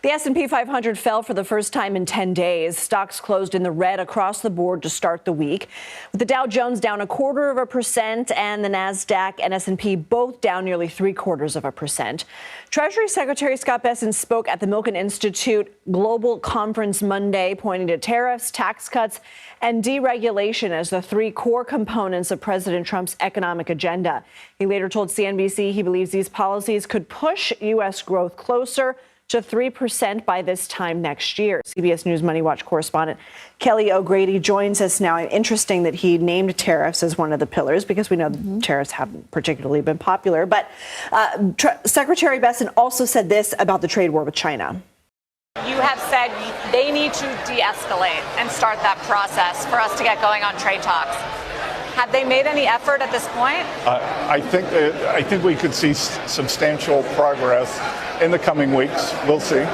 The S&P 500 fell for the first time in 10 days. Stocks closed in the red across the board to start the week, with the Dow Jones down 0.25% and the Nasdaq and S&P both down nearly 0.75%. Treasury Secretary Scott Bessent spoke at the Milken Institute Global Conference Monday, pointing to tariffs, tax cuts, and deregulation as the three core components of President Trump's economic agenda. He later told CNBC he believes these policies could push U.S. growth closer to 3% by this time next year. CBS News MoneyWatch correspondent Kelly O'Grady joins us now. Interesting that he named tariffs as one of the pillars, because we know that tariffs haven't particularly been popular. But Secretary Bessent also said this about the trade war with China. You have said they need to de-escalate and start that process for us to get going on trade talks. Have they made any effort at this point? I think we could see substantial progress in the coming weeks. We'll see.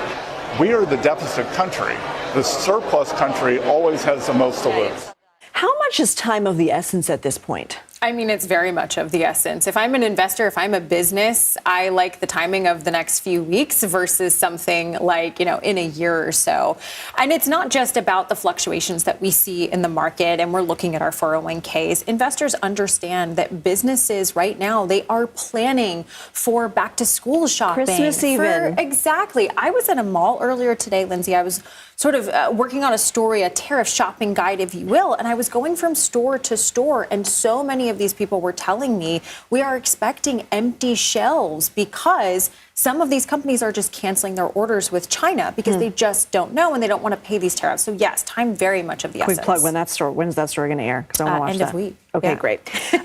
We are the deficit country. The surplus country always has the most to lose. How much is time of the essence at this point? I mean, it's very much of the essence. If I'm an investor, if I'm a business, I like the timing of the next few weeks versus something like, in a year or so. And it's not just about the fluctuations that we see in the market, and we're looking at our 401ks. Investors understand that businesses right now, they are planning for back to school shopping. Christmas even. Exactly. I was at a mall earlier today, Lindsay. I was sort of working on a story, a tariff shopping guide, if you will. And I was going from store to store, and so many of these people were telling me we are expecting empty shelves because some of these companies are just canceling their orders with China because they just don't know and they don't want to pay these tariffs. So yes, time very much of the essence. Quick plug, when's that story going to air? Because I want to watch end that. of week. Okay, Yeah. great.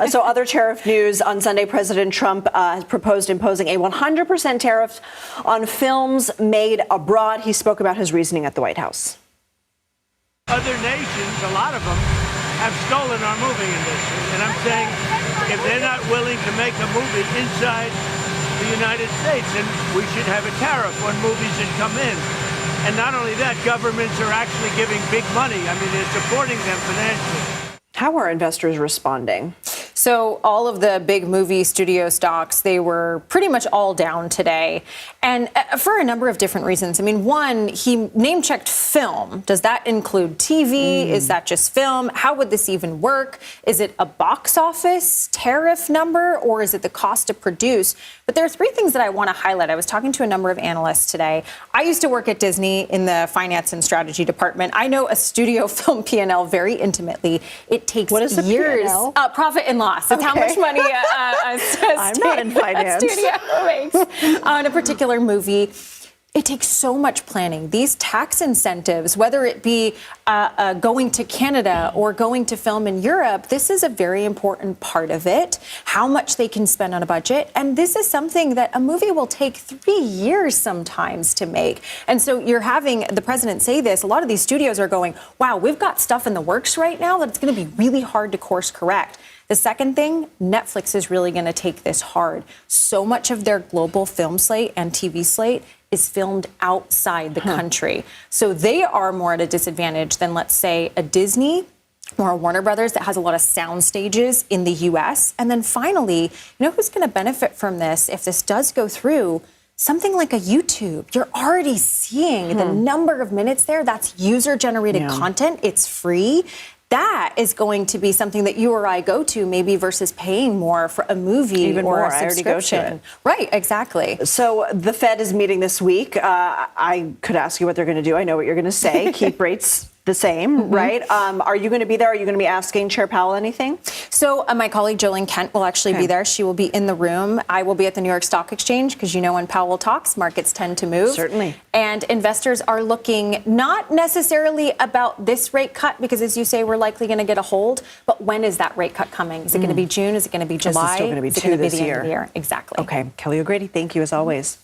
So other tariff news. On Sunday, President Trump has proposed imposing a 100% tariff on films made abroad. He spoke about his reasoning at the White House. Other nations, a lot of them, have stolen our movie industry. And I'm saying if they're not willing to make a movie inside the United States, then we should have a tariff on movies that come in. And not only that, governments are actually giving big money. I mean, they're supporting them financially. How are investors responding? So all of the big movie studio stocks, they were pretty much all down today. And for a number of different reasons. I mean, one, he name-checked film. Does that include TV? Is that just film? How would this even work? Is it a box office tariff number, or is it the cost to produce? But there are three things that I want to highlight. I was talking to a number of analysts today. I used to work at Disney in the finance and strategy department. I know a studio film P&L very intimately. It takes years. P&L? Profit and loss. It's how much money I'm not in finance. a studio makes on a particular movie. It takes so much planning. These tax incentives, whether it be going to Canada or going to film in Europe, this is a very important part of it, how much they can spend on a budget. And this is something that a movie will take 3 years sometimes to make. And so you're having the president say this. A lot of these studios are going, wow, we've got stuff in the works right now that it's going to be really hard to course correct. The second thing, Netflix is really going to take this hard. So much of their global film slate and TV slate is filmed outside the country. So they are more at a disadvantage than, let's say, a Disney or a Warner Brothers that has a lot of sound stages in the U.S. And then finally, who's going to benefit from this if this does go through? Something like a YouTube. You're already seeing the number of minutes there. That's user-generated content. It's free. That is going to be something that you or I go to maybe versus paying more for a movie Even or more. a subscription. I already go to it. Right, exactly. So the Fed is meeting this week. I could ask you what they're going to do. I know what you're going to say. Keep rates the same, right? Are you going to be there? Are you going to be asking Chair Powell anything? So my colleague Jolene Kent will actually be there. She will be in the room. I will be at the New York Stock Exchange because when Powell talks, markets tend to move. Certainly. And investors are looking not necessarily about this rate cut because, as you say, we're likely going to get a hold. But when is that rate cut coming? Is it going to be June? Is it going to be July? This is still going to be Is it two going to be this the year. end of the year? Exactly. Okay. Kelly O'Grady, thank you as always.